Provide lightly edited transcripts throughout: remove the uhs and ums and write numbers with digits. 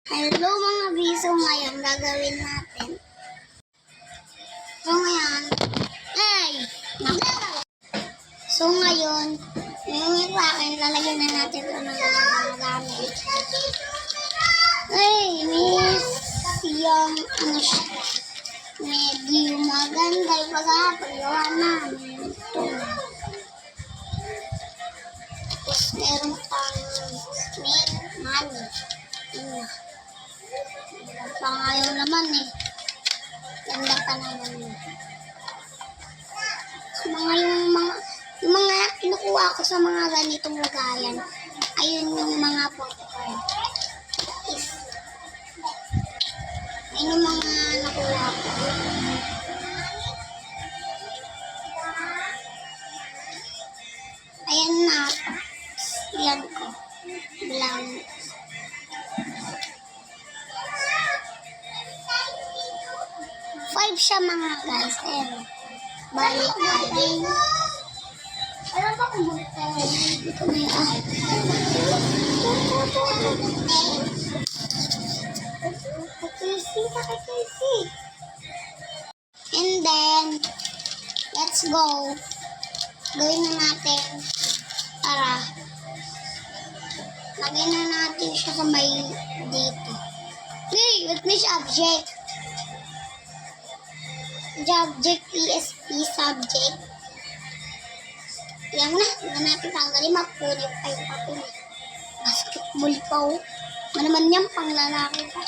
Hello mga biso, ngayon gagawin natin. So ngayon, yung akin, lalagyan na natin ito ng mga gamit. Miss, yung medyo maganda yung pagkakagawa namin ito. Tapos meron pang money. Pangayon naman ganda pa naman yung mga kinukuha ko sa mga ganitong lagayan, ayun yung mga photocard. Ayun yung mga nakuha ko. Ayan na, yan ko bilang 5 siya mga guys. Ayan. Balik. Alam ba kung dito na yun? And then, let's go. Gawin na natin. Tara. Lagyan na natin siya sa may dito. With which object? Subject, ESP, subject. Yan na. Yan natin tanggalin. Mapunit pa yung papel. Basketball pa Ano naman yan, pang lalaki pa.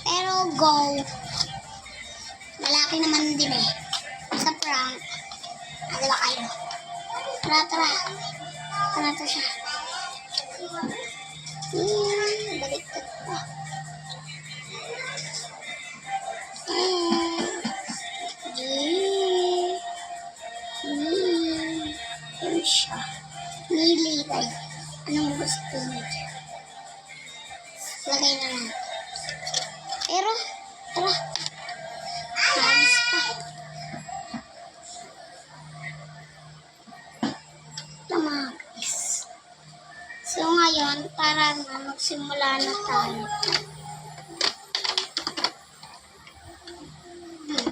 Pero go. Lalaki naman din sa prank. Diba kayo? Tara. Tara to siya. Baliktad pa. Nilagay. Anong gusto niya? Lagay na lang. Pero, tara. Labis pa. Tamagis. So ngayon, para na magsimula na tayo.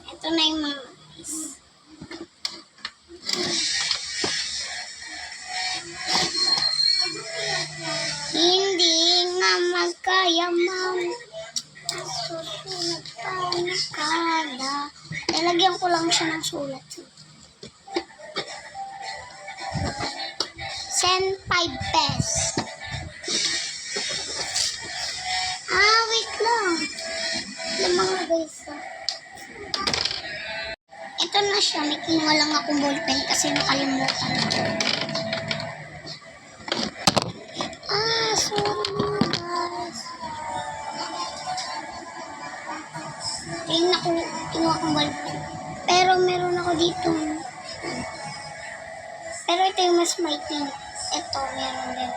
Ito na yung mga hindi nga magkaya susunod pa na kada. Lalagyan ko lang siya ng sulat. Send 5 pesos. Wait lang. Yung mga guys. Ito na siya. May kinuha lang akong ballpen kasi nakalimutan ko. Sorry mga guys. Ayun ako, kinuha akong ballpen. Pero meron ako dito. Pero ito yung mas maitim. Ito, meron din.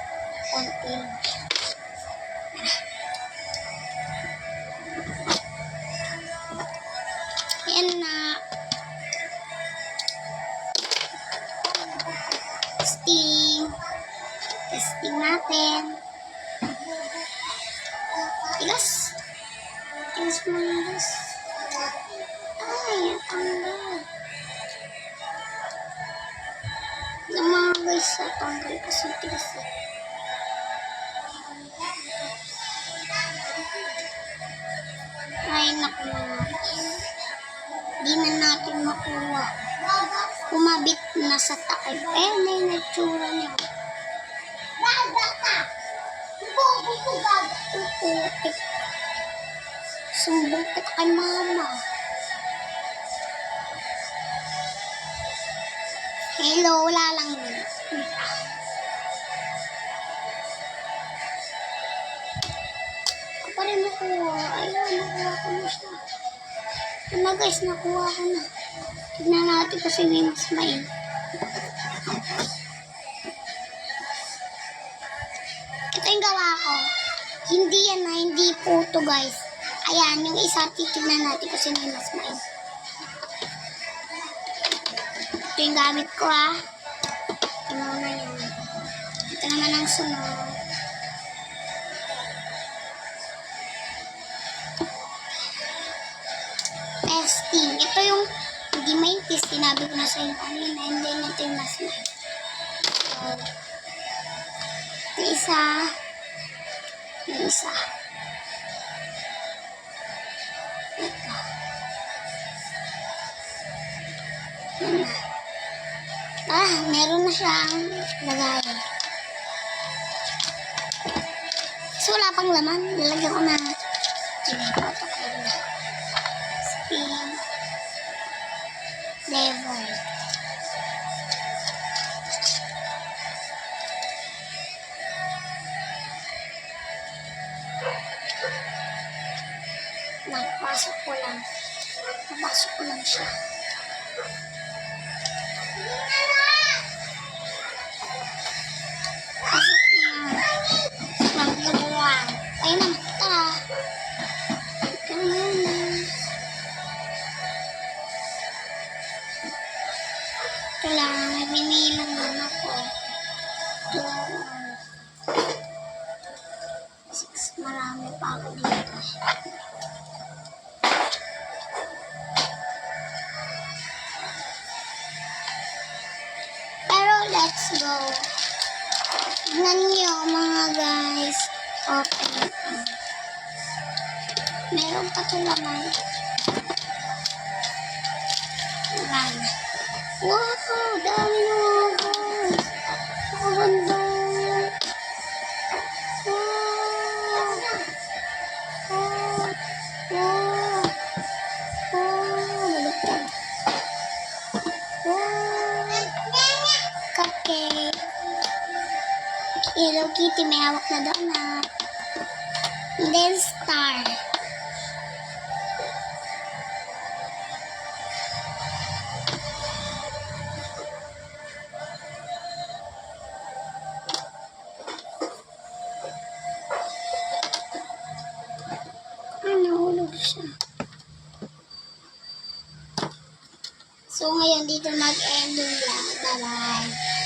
Konti. Ayan na. Testing natin. Tigas mo na guys. Tanggal. Yung mga guys, tanggal kasi tigas naku na. Di na natin makuha. Kumabit na sa takip. Na yung natsura niya. Sumbong kita kay mama. Hello, wala lang yun. Ako pa rin nakuha. Ayun, nakuha ko na siya. Ano guys, nakuha ko na. Tignan natin kasi may mas main. Ito yung gawa ko. Hindi yan hindi photo guys. Ayan, yung isa titignan natin kasi may mas main. Ito yung gamit ko Ito muna yun. Ito naman ang sunod. yung hindi maintis, sinabi ko na sa inyo kanina, hindi ito yung mas maintis. So, yung isa, yung isa. Ito. Yan na. Meron na siyang lagay. So, wala pang laman. Lalagyan ko na Coca-Cola. Spin. Flavor. Napasok ko lang. Napasok ko lang siya. Pasok na. Nagdalawa. Ayun na, tara. Ganun na. Ito lang, may binilang lang ako. 2, 6, marami pa ako dito. Pero let's go. Tignan niyo mga guys. Open. Meron pa ito laman. Ayan. Wow! Dami na guys. Ang ganda. Wow! Wow! Wow! Wow! Baliktad. Wow! Cupcake. Hello Kitty, may hawak na donut. And then star. Nahulog siya. So, ngayon dito mag-end yung vlog. Bye-bye.